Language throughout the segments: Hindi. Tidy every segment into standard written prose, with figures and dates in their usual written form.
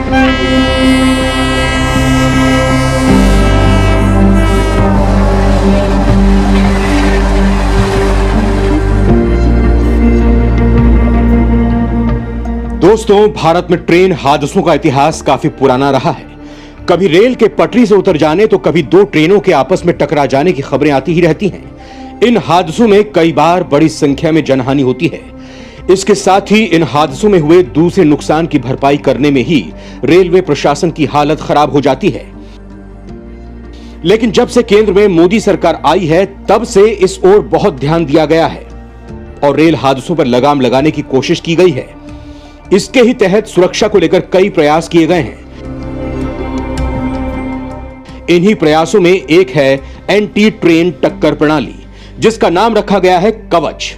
दोस्तों, भारत में ट्रेन हादसों का इतिहास काफी पुराना रहा है। कभी रेल के पटरी से उतर जाने तो कभी दो ट्रेनों के आपस में टकरा जाने की खबरें आती ही रहती हैं। इन हादसों में कई बार बड़ी संख्या में जनहानि होती है। इसके साथ ही इन हादसों में हुए दूसरे नुकसान की भरपाई करने में ही रेलवे प्रशासन की हालत खराब हो जाती है। लेकिन जब से केंद्र में मोदी सरकार आई है, तब से इस ओर बहुत ध्यान दिया गया है और रेल हादसों पर लगाम लगाने की कोशिश की गई है। इसके ही तहत सुरक्षा को लेकर कई प्रयास किए गए हैं। इन्हीं प्रयासों में एक है एंटी ट्रेन टक्कर प्रणाली, जिसका नाम रखा गया है कवच।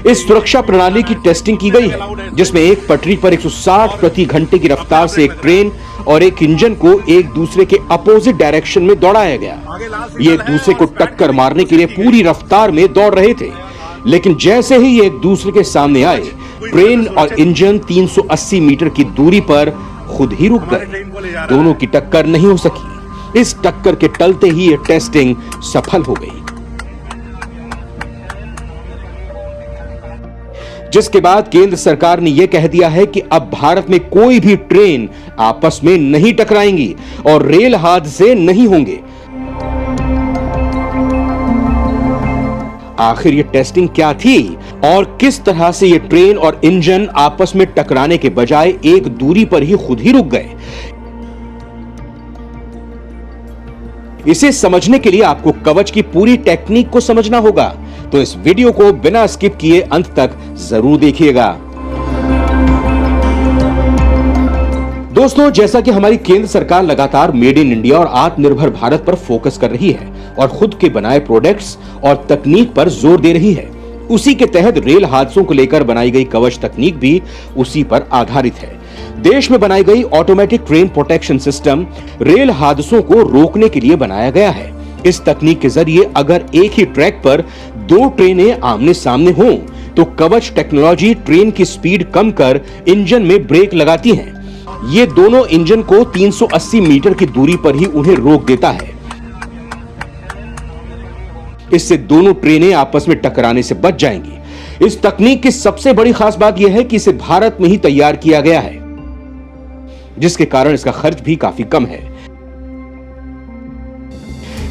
इस सुरक्षा प्रणाली की टेस्टिंग की गई है, जिसमें एक पटरी पर 160 प्रति घंटे की रफ्तार से एक ट्रेन और एक इंजन को एक दूसरे के अपोजिट डायरेक्शन में दौड़ाया गया। ये एक दूसरे को टक्कर मारने के लिए पूरी रफ्तार में दौड़ रहे थे, लेकिन जैसे ही ये एक दूसरे के सामने आए, ट्रेन और इंजन 380 मीटर की दूरी पर खुद ही रुक गए। दोनों की टक्कर नहीं हो सकी। इस टक्कर के टलते ही ये टेस्टिंग सफल हो गई, जिसके बाद केंद्र सरकार ने यह कह दिया है कि अब भारत में कोई भी ट्रेन आपस में नहीं टकराएंगी और रेल हादसे नहीं होंगे। आखिर ये टेस्टिंग क्या थी और किस तरह से ये ट्रेन और इंजन आपस में टकराने के बजाय एक दूरी पर ही खुद ही रुक गए? इसे समझने के लिए आपको कवच की पूरी टेक्निक को समझना होगा, तो इस वीडियो को बिना स्किप किए अंत तक जरूर देखिएगा। दोस्तों, जैसा कि हमारी केंद्र सरकार लगातार मेड इन इंडिया और आत्मनिर्भर भारत पर फोकस कर रही है और खुद के बनाए प्रोडक्ट्स और तकनीक पर जोर दे रही है, उसी के तहत रेल हादसों को लेकर बनाई गई कवच तकनीक भी उसी पर आधारित है। देश में बनाई गई automatic train protection system rail हादसों को रोकने के लिए बनाया गया है। इस तकनीक के जरिए अगर एक ही ट्रैक पर दो ट्रेनें आमने सामने हों, तो कवच टेक्नोलॉजी ट्रेन की स्पीड कम कर इंजन में ब्रेक लगाती है। ये दोनों इंजन को 380 मीटर की दूरी पर ही उन्हें रोक देता है। इससे दोनों ट्रेनें आपस में टकराने से बच जाएंगी। इस तकनीक की सबसे बड़ी खास बात यह है कि इसे भारत में ही तैयार किया गया है, जिसके कारण इसका खर्च भी काफी कम है।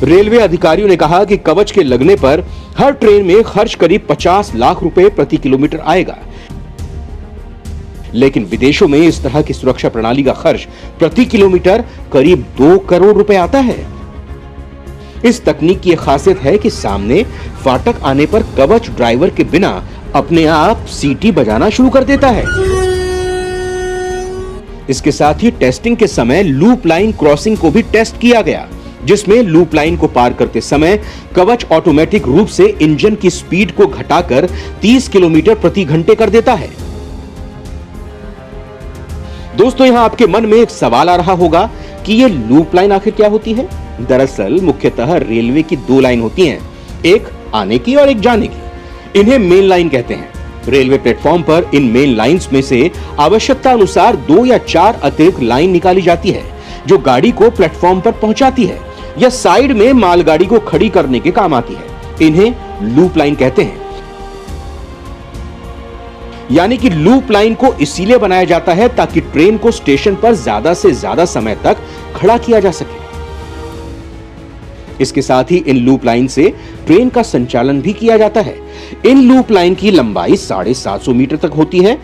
रेलवे अधिकारियों ने कहा कि कवच के लगने पर हर ट्रेन में खर्च करीब 50 लाख रुपए प्रति किलोमीटर आएगा, लेकिन विदेशों में इस तरह की सुरक्षा प्रणाली का खर्च प्रति किलोमीटर करीब 2 करोड़ रुपए आता है। इस तकनीक की खासियत है कि सामने फाटक आने पर कवच ड्राइवर के बिना अपने आप सीटी बजाना शुरू कर देता है। इसके साथ ही टेस्टिंग के समय लूप लाइन क्रॉसिंग को भी टेस्ट किया गया, जिसमें लूप लाइन को पार करते समय कवच ऑटोमेटिक रूप से इंजन की स्पीड को घटाकर 30 किलोमीटर प्रति घंटे कर देता है। दोस्तों, यहां आपके मन में एक सवाल आ रहा होगा कि ये लूप लाइन आखिर क्या होती है? दरअसल मुख्यतः रेलवे की 2 लाइन होती हैं, एक आने की और एक जाने की। इन्हें मेन लाइन कहते हैं। रेलवे प्लेटफॉर्म पर इन मेन लाइंस में से आवश्यकता अनुसार 2 या 4 अतिरिक्त लाइन निकाली जाती है, जो गाड़ी को प्लेटफॉर्म पर पहुंचाती है या साइड में मालगाड़ी को खड़ी करने के काम आती है। इन्हें लूप लाइन कहते हैं। यानी कि लूप लाइन को इसीलिए बनाया जाता है ताकि ट्रेन को स्टेशन पर ज्यादा से ज्यादा समय तक खड़ा किया जा सके। इसके साथ ही इन लूप लाइन से ट्रेन का संचालन भी किया जाता है। इन लूप लाइन की लंबाई 750 मीटर तक होती है।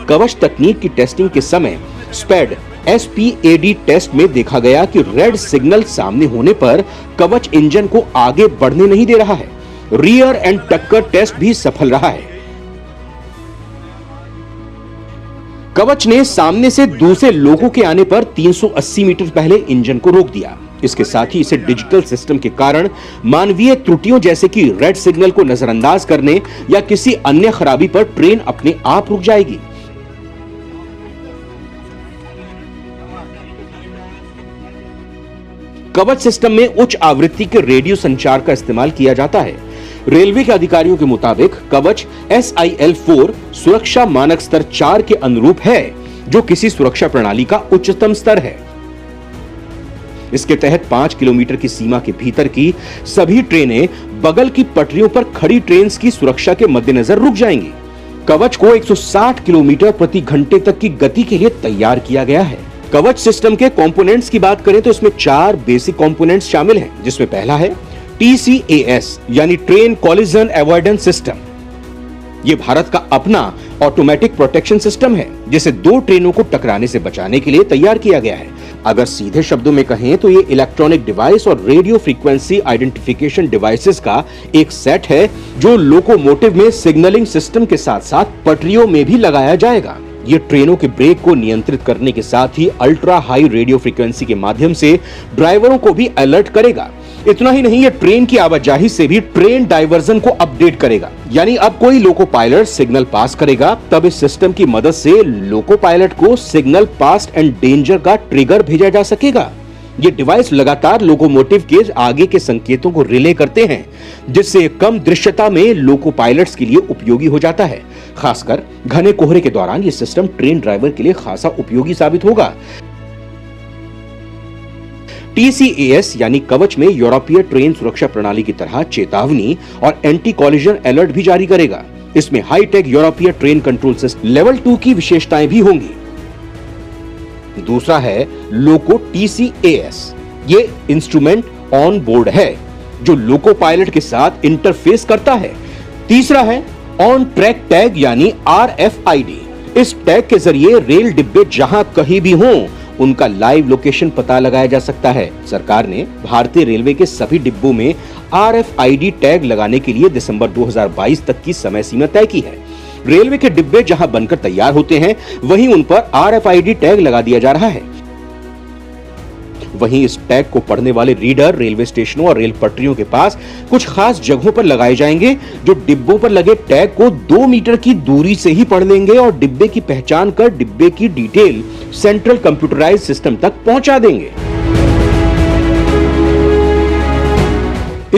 कवच तकनीक की टेस्टिंग के समय स्पेड SPAD टेस्ट में देखा गया कि रेड सिग्नल सामने होने पर कवच इंजन को आगे बढ़ने नहीं दे रहा है। रियर एंड टक्कर टेस्ट भी सफल रहा है। कवच ने सामने से दूसरे लोगों के आने पर 380 मीटर पहले इंजन को रोक दिया। इसके साथ ही इसे डिजिटल सिस्टम के कारण मानवीय त्रुटियों जैसे कि रेड सिग्नल को नजरअंदाज करने या किसी अन्य खराबी पर ट्रेन अपने आप रुक जाएगी। कवच सिस्टम में उच्च आवृत्ति के रेडियो संचार का इस्तेमाल किया जाता है, रेलवे के अधिकारियों के मुताबिक कवच SIL4 सुरक्षा मानक स्तर 4 के अनुरूप है, जो किसी सुरक्षा प्रणाली का उच्चतम स्तर है। इसके तहत 5 किलोमीटर की सीमा के भीतर की सभी ट्रेनें बगल की पटरियों पर खड़ी ट्रेन की सुरक्षा के मद्देनजर रुक जाएंगी। कवच को 160 किलोमीटर प्रति घंटे तक की गति के लिए तैयार किया गया है। कवच सिस्टम के कंपोनेंट्स की बात करें तो इसमें 4 बेसिक कंपोनेंट्स शामिल हैं, जिसमें पहला है TCAS यानी ट्रेन कॉलिजन अवॉइडेंस सिस्टम। यह भारत का अपना ऑटोमेटिक प्रोटेक्शन सिस्टम है, जिसे 2 ट्रेनों को टकराने से बचाने के लिए तैयार किया गया है। अगर सीधे शब्दों में कहें तो ये इलेक्ट्रॉनिक डिवाइस और रेडियो फ्रीक्वेंसी आइडेंटिफिकेशन डिवाइसेस का एक सेट है, जो लोकोमोटिव में सिग्नलिंग सिस्टम के साथ साथ पटरियों में भी लगाया जाएगा। ये ट्रेनों के ब्रेक को नियंत्रित करने के साथ ही अल्ट्रा हाई रेडियो फ्रीक्वेंसी के माध्यम से ड्राइवरों को भी अलर्ट करेगा। इतना ही नहीं, ये ट्रेन की आवाजाही से भी ट्रेन डाइवर्जन को अपडेट करेगा। यानी अब कोई लोको पायलट सिग्नल पास करेगा, तब इस सिस्टम की मदद से लोको पायलट को सिग्नल पास्ट एंड डेंजर का ट्रिगर भेजा जा सकेगा। ये डिवाइस लगातार लोकोमोटिव के आगे के संकेतों को रिले करते हैं, जिससे कम दृश्यता में लोको पायलट्स के लिए उपयोगी हो जाता है। खासकर घने कोहरे के दौरान ये सिस्टम ट्रेन ड्राइवर के लिए खासा उपयोगी साबित होगा। TCAS यानी कवच में यूरोपीय ट्रेन सुरक्षा प्रणाली की तरह चेतावनी और एंटी कॉलिजन अलर्ट भी जारी करेगा। इसमें हाईटेक यूरोपीय ट्रेन कंट्रोल सिस्टम लेवल 2 की विशेषताएं भी होंगी। दूसरा है लोको TCAS। ये इंस्ट्रूमेंट ऑन बोर्ड है, जो लोको पायलट के साथ इंटरफेस करता है। तीसरा है ऑन ट्रैक टैग यानी RFID। इस टैग के जरिए रेल डिब्बे जहां कहीं भी हों, उनका लाइव लोकेशन पता लगाया जा सकता है। सरकार ने भारतीय रेलवे के सभी डिब्बों में RFID टैग लगाने के लिए दिसंबर 2022 तक की समय सीमा तय की है। रेलवे के डिब्बे जहां बनकर तैयार होते हैं, वहीं उन पर RFID टैग लगा दिया जा रहा है। वहीं इस टैग को पढ़ने वाले रीडर रेलवे स्टेशनों और रेल पटरियों के पास कुछ खास जगहों पर लगाए जाएंगे, जो डिब्बों पर लगे टैग को 2 मीटर की दूरी से ही पढ़ लेंगे और डिब्बे की पहचान कर डिब्बे की डिटेल सेंट्रल कंप्यूटराइज्ड सिस्टम तक पहुंचा देंगे।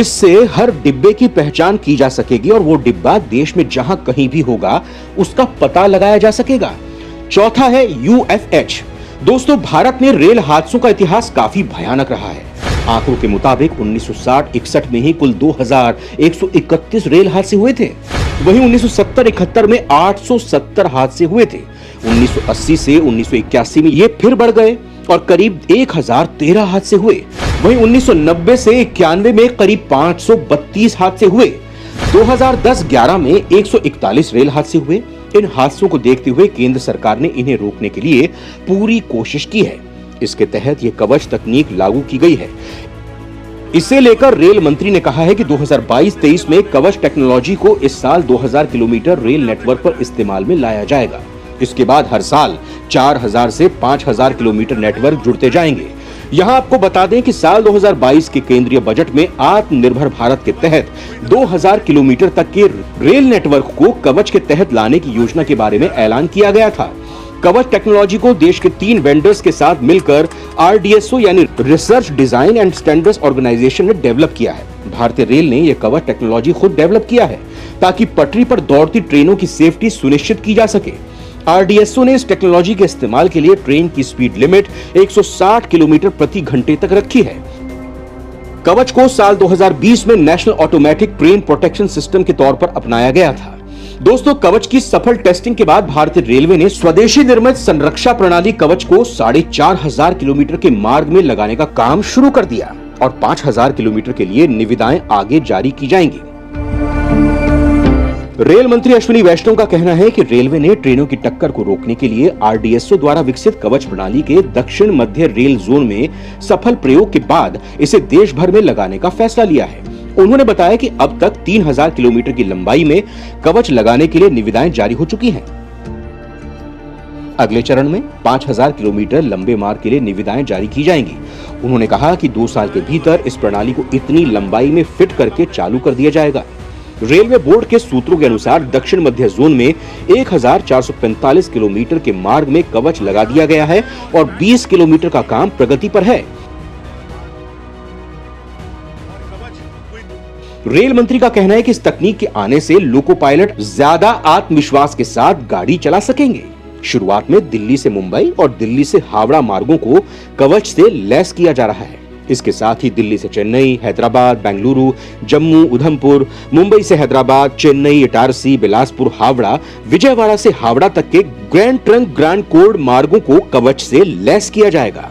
इससे हर डिब्बे की पहचान की जा सकेगी और वो डिब्बा देश में जहां कहीं भी होगा, उसका पता लगाया जा सकेगा। चौथा है UFH। दोस्तों, भारत में रेल हादसों का इतिहास काफी भयानक रहा है। आंकड़ों के मुताबिक 1960-61 में ही कुल 2131 रेल हादसे हुए थे। वहीं 1970-71 में 870 हादसे हुए थे। 1980 से 1981 में ये फिर बढ़ गए और करीब 1013 हादसे हुए। वहीं 1990 से 91 में करीब 532 हादसे हुए। 2010-11 में 141 रेल हादसे हुए। इन हादसों को देखते हुए केंद्र सरकार ने इन्हें रोकने के लिए पूरी कोशिश की है। इसके तहत ये कवच तकनीक लागू की गई है। इसे लेकर रेल मंत्री ने कहा है कि 2022-23 में कवच टेक्नोलॉजी को इस साल 2000 किलोमीटर रेल नेटवर्क पर इस्तेमाल में लाया जाएगा। इसके बाद हर साल 4000 से 5000 किलोमीटर नेटवर्क जुड़ते जाएंगे। यहां आपको बता दें कि साल 2022 के केंद्रीय बजट में आत्मनिर्भर भारत के तहत 2000 किलोमीटर तक के रेल नेटवर्क को कवच के तहत लाने की योजना के बारे में ऐलान किया गया था। कवच टेक्नोलॉजी को देश के 3 वेंडर्स के साथ मिलकर RDSO यानी research design and standards organisation ने डेवलप किया है। भारतीय रेल ने यह कवच टेक्नोलॉजी खुद डेवलप किया है, ताकि पटरी पर दौड़ती ट्रेनों की सेफ्टी सुनिश्चित की जा सके। RDSO ने इस टेक्नोलॉजी के इस्तेमाल के लिए ट्रेन की स्पीड लिमिट 160 किलोमीटर प्रति घंटे तक रखी है। कवच को साल 2020 में national automatic train protection system के तौर पर अपनाया गया था। दोस्तों, कवच की सफल टेस्टिंग के बाद भारतीय रेलवे ने स्वदेशी निर्मित संरक्षा प्रणाली कवच को 4500 किलोमीटर के मार्ग में लगाने का काम शुरू कर दिया और 5000 किलोमीटर के लिए निविदाएं आगे जारी की जाएंगी। रेल मंत्री अश्विनी वैष्णव का कहना है कि रेलवे ने ट्रेनों की टक्कर को रोकने के लिए RDSO द्वारा विकसित कवच प्रणाली के दक्षिण मध्य रेल जोन में सफल प्रयोग के बाद इसे देश भर में लगाने का फैसला लिया है। उन्होंने बताया कि अब तक 3000 किलोमीटर की लंबाई में कवच लगाने के लिए निविदाएं जारी हो चुकी हैं। अगले चरण में 5000 किलोमीटर लंबे मार्ग के लिए निविदाएं जारी की जाएंगी। उन्होंने कहा कि 2 साल के भीतर इस प्रणाली को इतनी लंबाई में फिट करके चालू कर दिया जाएगा। रेलवे बोर्ड के सूत्रों के अनुसार दक्षिण मध्य जोन में 1445 किलोमीटर के मार्ग में कवच लगा दिया गया है और 20 किलोमीटर का काम प्रगति पर है। रेल मंत्री का कहना है कि इस तकनीक के आने से लोको पायलट ज्यादा आत्मविश्वास के साथ गाड़ी चला सकेंगे। शुरुआत में दिल्ली से मुंबई और दिल्ली से हावड़ा मार्गों को कवच से लैस किया जा रहा है। इसके साथ ही दिल्ली से चेन्नई, हैदराबाद, बेंगलुरु, जम्मू, उधमपुर, मुंबई से हैदराबाद, चेन्नई, इटारसी, बिलासपुर, हावड़ा, विजयवाड़ा से हावड़ा तक के ग्रैंड ट्रंक ग्रैंड कोड मार्गों को कवच से लैस किया जाएगा।